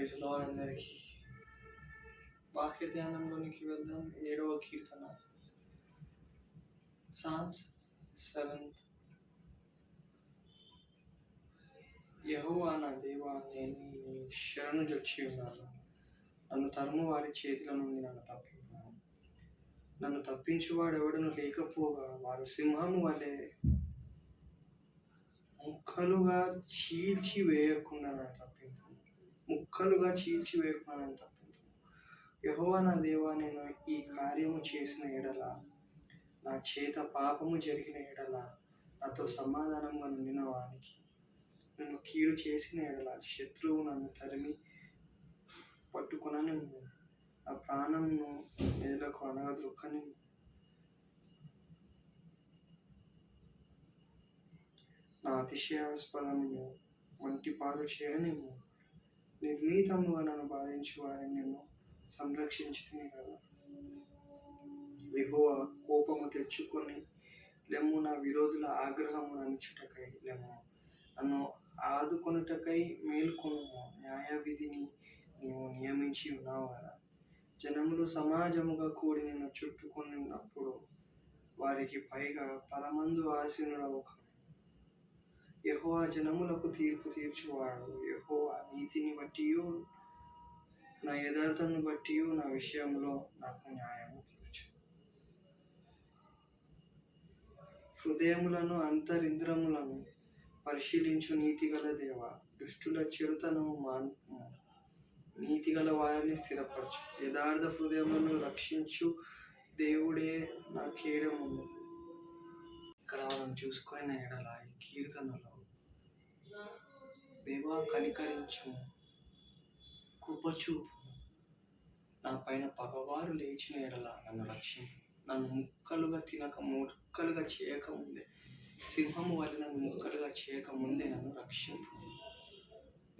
Praise lord అందరికీ. వాక్య ధ్యానంలోనికి వెళ్దాం. 7వ కీర్తన, సామ్స్ 7. యెహోవా నా దేవా, నేను నీ శరణు జొచ్చి ఉన్నాను. నన్ను తరుము వారి చేతుల నుండి నన్ను తప్పించాను. నన్ను తప్పించువాడు ఎవడను లేకపోగా వారు సింహము వలె ముక్కలుగా చీల్చి వేయకుండా నన్ను తప్పించు. యెహోవా నా దేవా, నేను ఈ కార్యము చేసిన ఎడల, నా చేత పాపము జరిగిన ఎడల, నాతో సమాధానంగా నుండిన వానికి నన్ను కీడు చేసిన ఎడల, శత్రువు నన్ను తరిమి పట్టుకొనని, నా ప్రాణమును నేలకు అనగదొక్కని, నా అతిశయాస్పదమును వంటి పాలు చేయనిమ్ము. నిర్ణీతముగా నన్ను బాధించు వారిని నేను సంరక్షించుతుంది కదా. యెహోవా కోపము తెచ్చుకొని లెమ్ము, నా విరోధుల ఆగ్రహము అణచుటకై లెమ్ము. నన్ను ఆదుకొనుటకై మేల్కొనుము. న్యాయ విధిని నీవు నియమించి ఉన్నావు కదా. జనములు సమాజముగా కూడి నిన్ను చుట్టుకొని ఉన్నప్పుడు వారికి పైగా పరమందు ఆసీనుడవు. యెహోవా జనములకు తీర్పు తీర్చువాడు. యెహోవా నీతిని బట్టియు నా యథార్థను బట్టియు నా విషయంలో నాకు న్యాయము తీర్చు. హృదయములను అంతరింద్రములను పరిశీలించు నీతిగల దేవా, దుష్టుల చెడుతనము మాన్పు. నీతిగల వారిని స్థిరపరచు. యథార్థ హృదయములను రక్షించు దేవుడే నా కేడము. ఇక్కడ మనం చూసుకున్న ఎడల ఈ కీర్తనలో, దేవా కనికరించు, కృపచూపు, నా పైన పగవారు లేచిన ఎడల నన్ను రక్షించు. నన్ను ముక్కలుగా చేయకముందే, సింహము వల్ల నన్ను ముక్కలుగా చేయకముందే నన్ను రక్షింపు.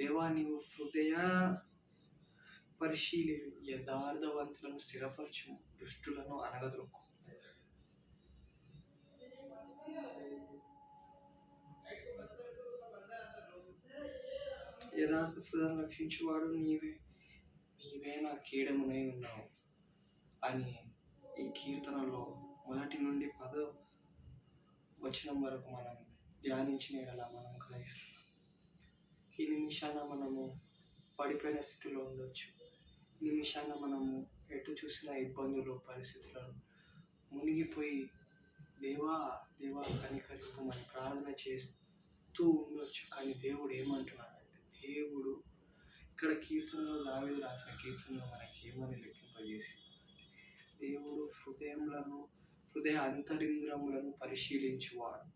దేవా, నీవు హృదయ పరిశీలి, యథార్థవంతులను స్థిరపరచు, దుష్టులను అనగదొక్కు. యథార్థ హృదయం రక్షించువాడు నీవే నా కేడమునై ఉన్నావు అని ఈ కీర్తనలో 1 నుండి 10వ వచనం వరకు మనం ధ్యానించిన ఎడలా మనం గ్రహిస్తున్నాం. ఈ నిమిషాన మనము పడిపోయిన స్థితిలో ఉండొచ్చు. ఈ నిమిషాన మనము ఎటు చూసిన ఇబ్బందులు, పరిస్థితులను మునిగిపోయి దేవా కనికరింపు అని ప్రార్థన చేస్తూ ఉండొచ్చు. కానీ దేవుడు ఏమంటున్నాడంటే, దేవుడు ఇక్కడ కీర్తనలో, దావీదు రాసిన కీర్తనలో మనకి ఏమని లెక్కింపజేసి, దేవుడు హృదయ అంతరింద్రములను పరిశీలించువాడు.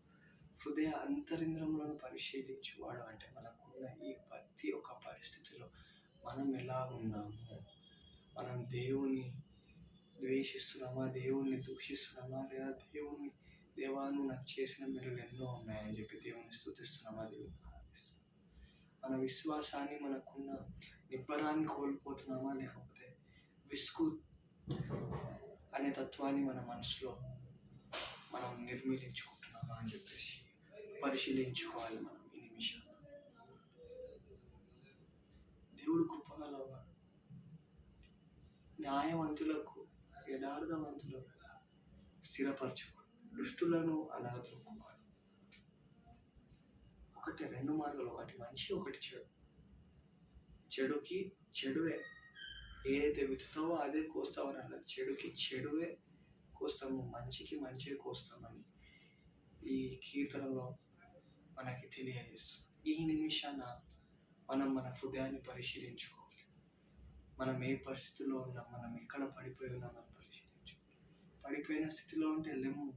హృదయ అంతరింద్రములను పరిశీలించువాడు అంటే మనకున్న ఈ ప్రతి ఒక్క పరిస్థితిలో మనం ఎలా ఉన్నాము, మనం దేవుని ద్వేషిస్తున్నామా, దేవుణ్ణి దూషిస్తున్నామా, లేదా దేవాను నాకు చేసిన మేలు ఎన్నో ఉన్నాయని చెప్పి దేవుని స్తుతిస్తున్నామా, దేవుని ఆరాధిస్తున్నామా. మన విశ్వాసాన్ని, మనకున్న నిబ్బరాన్ని కోల్పోతున్నామా, లేకపోతే విసుగు అనే తత్వాన్ని మన మనసులో మనం నిర్మూలించుకుంటున్నామా అని చెప్పేసి పరిశీలించుకోవాలి మనం ఈ నిమిషం. దేవుడు కృపగలవాడు. న్యాయవంతులకు, యథార్థవంతులకు స్థిరపరచుకోడు, దుష్టులను అనగదొక్కువాడు. ఒకటి 2 మార్గాలు, ఒకటి మంచి, ఒకటి చెడు. చెడుకి చెడువే, ఏదైతే విత్తుతావో అదే కోస్తావని అన్నది. చెడుకి చెడువే కోస్తాము, మంచికి మంచిగా కోస్తామని ఈ కీర్తనలో మనకి తెలియజేస్తుంది. ఈ నిమిషాన మనం మన హృదయాన్ని పరిశీలించుకోవాలి. మనం ఏ పరిస్థితిలో ఉన్నాం, మనం ఎక్కడ పడిపోయి ఉన్నాం అని పరిశీలించుకోవాలి. పడిపోయిన స్థితిలో ఉంటే లెమ్ము,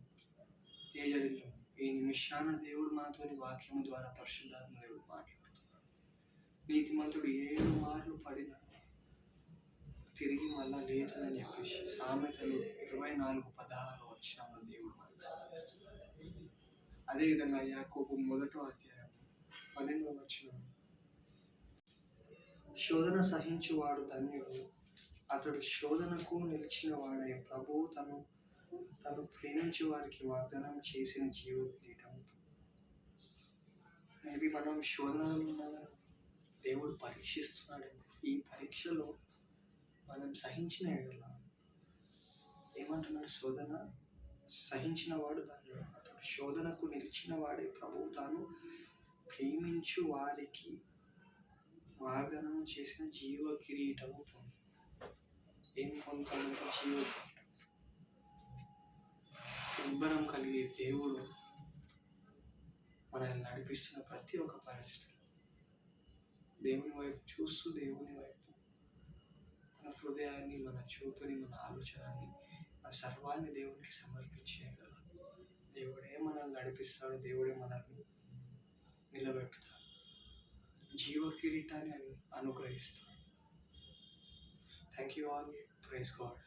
తేజరిల్లు. ఈ నిమిషాన దేవుడు మనతోని వాక్యము ద్వారా, పరిశుద్ధాత్మ దేవుడు మాట్లాడుతున్నాడు. నీతిమంతుడు 7 మార్లు పడినా తిరిగి మళ్ళా లేచునని చెప్పేసి సామెతలు 24:16 వచనంలో దేవుడు మనకు సెలవిస్తున్నాడు. అదేవిధంగా యాకోబు 1వ అధ్యాయం 12వ వచనం, శోధన సహించువాడు ధన్యుడు, అతడు శోధనకు నిలిచిన వాడే. ప్రభువు తను ప్రేమించే వారికి వాగ్దానం చేసిన జీవ కిరీటం. మేబీ మనం శోధనలో దేవుడు పరీక్షిస్తున్నాడు. ఈ పరీక్షలో మనం సహించిన ఎడల ఏమంటున్నాడు? శోధన సహించిన వాడు ధన్యుడు. అతడు శోధనకు నిలిచిన వాడే ప్రభువు తాను ప్రేమించు వారికి వాగ్దానం చేసిన జీవ కిరీటము పొందు. ఏం పొందుతామంటే జీవ కిరీటం. సంబరం కలిగే దేవుడు మనల్ని నడిపిస్తున్న ప్రతి ఒక్క పరిస్థితిలో దేవుని వైపు చూస్తూ, దేవుని వైపు మన హృదయాన్ని, మన చూపుని, మన ఆలోచనని, మన సర్వాన్ని దేవునికి సమర్పించేయగల దేవుడే మనల్ని నడిపిస్తాడు. దేవుడే మనల్ని నిలబెడతాడు. జీవ కిరీటాన్ని అనుగ్రహిస్తాడు. Thank you all. Praise God.